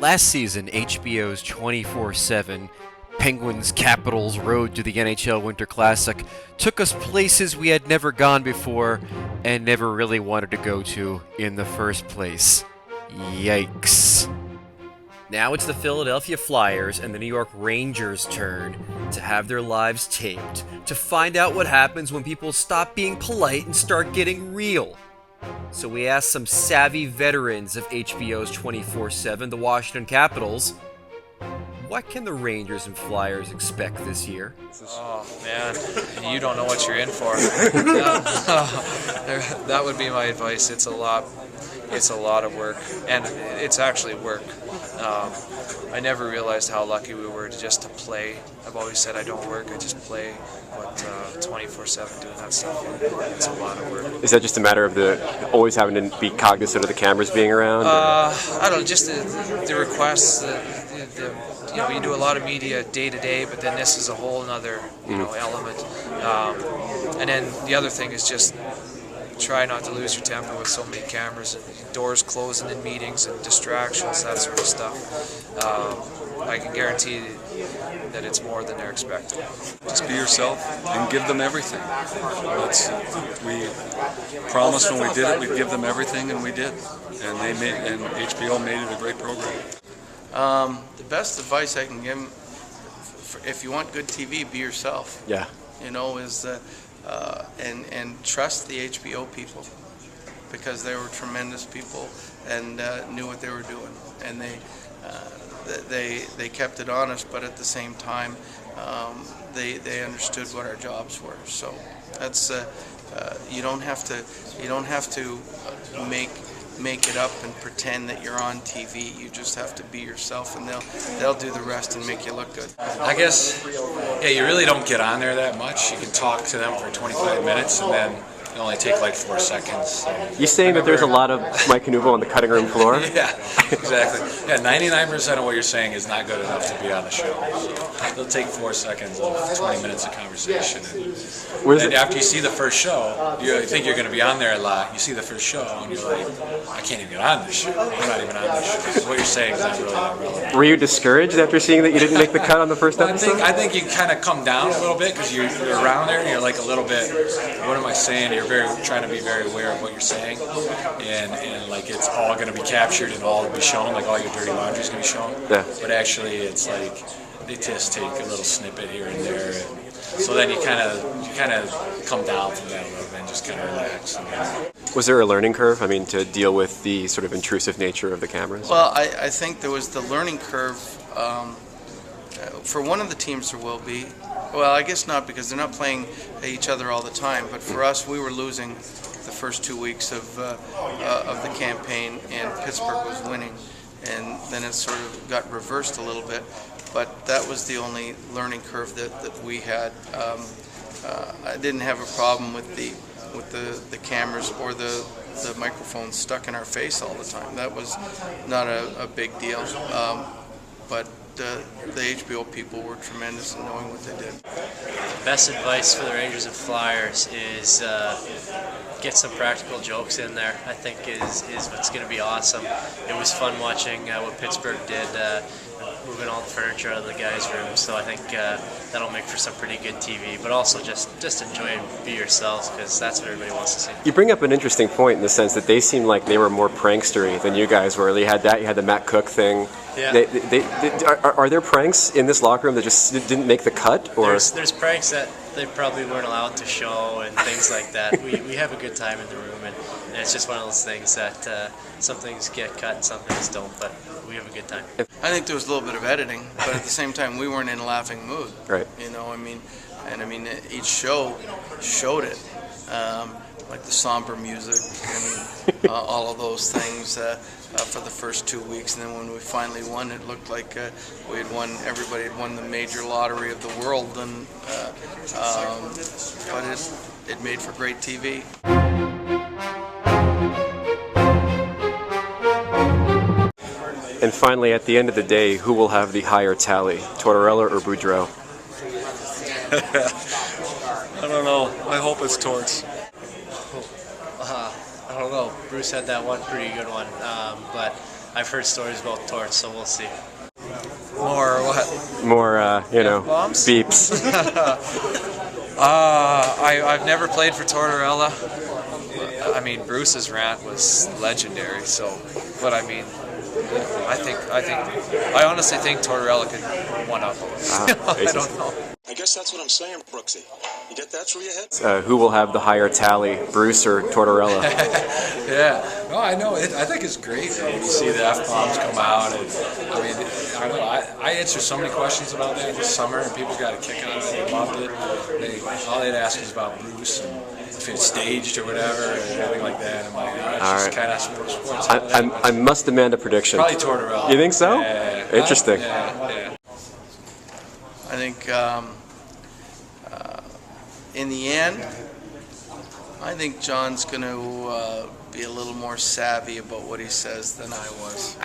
Last season, HBO's 24/7 Penguins Capitals Road to the NHL Winter Classic took us places we had never gone before and never really wanted to go to in the first place. Yikes. Now it's the Philadelphia Flyers and the New York Rangers' turn to have their lives taped, to find out what happens when people stop being polite and start getting real. So we asked some savvy veterans of HBO's 24/7, the Washington Capitals, what can the Rangers and Flyers expect this year? Oh man, you don't know what you're in for. That would be my advice. It's a lot of work, and it's actually work. I never realized how lucky we were just to play. I've always said I don't work, I just play, but 24/7 doing that stuff, it's a lot of work. Is that just a matter of always having to be cognizant of the cameras being around? I don't know, just the requests, you do a lot of media day to day, but then this is a whole another element. And then the other thing is just try not to lose your temper with so many cameras and doors closing in meetings and distractions, that sort of stuff. I can guarantee that it's more than they're expecting. Just be yourself and give them everything. We promised when we did it we'd give them everything, and we did. And HBO made it a great program. The best advice I can give them, if you want good TV, be yourself. Yeah. And trust the HBO people, because they were tremendous people and knew what they were doing, and they kept it honest, but at the same time they understood what our jobs were. So that's you don't have to make it up and pretend that you're on TV. You just have to be yourself, and they'll do the rest and make you look good. I guess, you really don't get on there that much. You can talk to them for 25 minutes, and then it only take like 4 seconds. So You saying that there's a lot of Mike Canuvo on the cutting room floor? Yeah, exactly. Yeah, 99% of what you're saying is not good enough to be on the show. It'll take 4 seconds of 20 minutes of conversation. And after you see the first show, you think you're going to be on there a lot. You see the first show, and you're like, I can't even get on this show. I'm not even on this show. So what you're saying is not really that relevant. Were you discouraged after seeing that you didn't make the cut on the first episode? I think you kind of come down a little bit because you're around there and you're like a little bit, what am I saying? You're trying to be very aware of what you're saying, and like it's all going to be captured and all be shown, like all your dirty laundry is going to be shown. Yeah. But actually, it's like they just take a little snippet here and there, so then you kind of come down from that a little bit and just kind of relax. Was there a learning curve? I mean, to deal with the sort of intrusive nature of the cameras? Well, I think there was the learning curve. For one of the teams, there will be. Well, I guess not, because they're not playing each other all the time. But for us, we were losing the first 2 weeks of the campaign, and Pittsburgh was winning, and then it sort of got reversed a little bit. But that was the only learning curve that we had. I didn't have a problem with the cameras or the microphones stuck in our face all the time. That was not a big deal. But the HBO people were tremendous in knowing what they did. Best advice for the Rangers and Flyers is get some practical jokes in there. I think is what's going to be awesome. It was fun watching what Pittsburgh did, moving all the furniture out of the guys' room. So I think that'll make for some pretty good TV. But also just enjoy and be yourselves, because that's what everybody wants to see. You bring up an interesting point in the sense that they seemed like they were more prankstery than you guys were. You had the Matt Cook thing. Yeah. Are there pranks in this locker room that just didn't make the cut? Or There's pranks that they probably weren't allowed to show and things like that. We have a good time in the room, and it's just one of those things that some things get cut and some things don't, but we have a good time. I think there was a little bit of editing, but at the same time, we weren't in a laughing mood. Right. Each show showed it, like the somber music and all of those things for the first 2 weeks, and then when we finally won, it looked like we had won. Everybody had won the major lottery of the world, and but it made for great TV. And finally, at the end of the day, who will have the higher tally, Tortorella or Boudreau? I don't know. I hope it's Torts. I don't know. Bruce had that one pretty good one, but I've heard stories about Torts, so we'll see. More what? More, F-bombs? beeps. I've never played for Tortorella. I mean, Bruce's rant was legendary. So, but I mean, I honestly think Tortorella could one up him. I don't know. I guess that's what I'm saying, Brooksy. You get that through your head? Who will have the higher tally, Bruce or Tortorella? Yeah, no, I know. I think it's great when you see the F-bombs come out. And, I mean, I don't know. I answered so many questions about that this summer, and people got a kick out of it. They loved it. All they'd ask was about Bruce and if it's staged or whatever, or anything like that. I'm like, it's just kind of sports. I must demand a prediction. Probably Tortorella. You think so? Yeah. Interesting. Yeah. I think in the end, I think John's going to be a little more savvy about what he says than I was.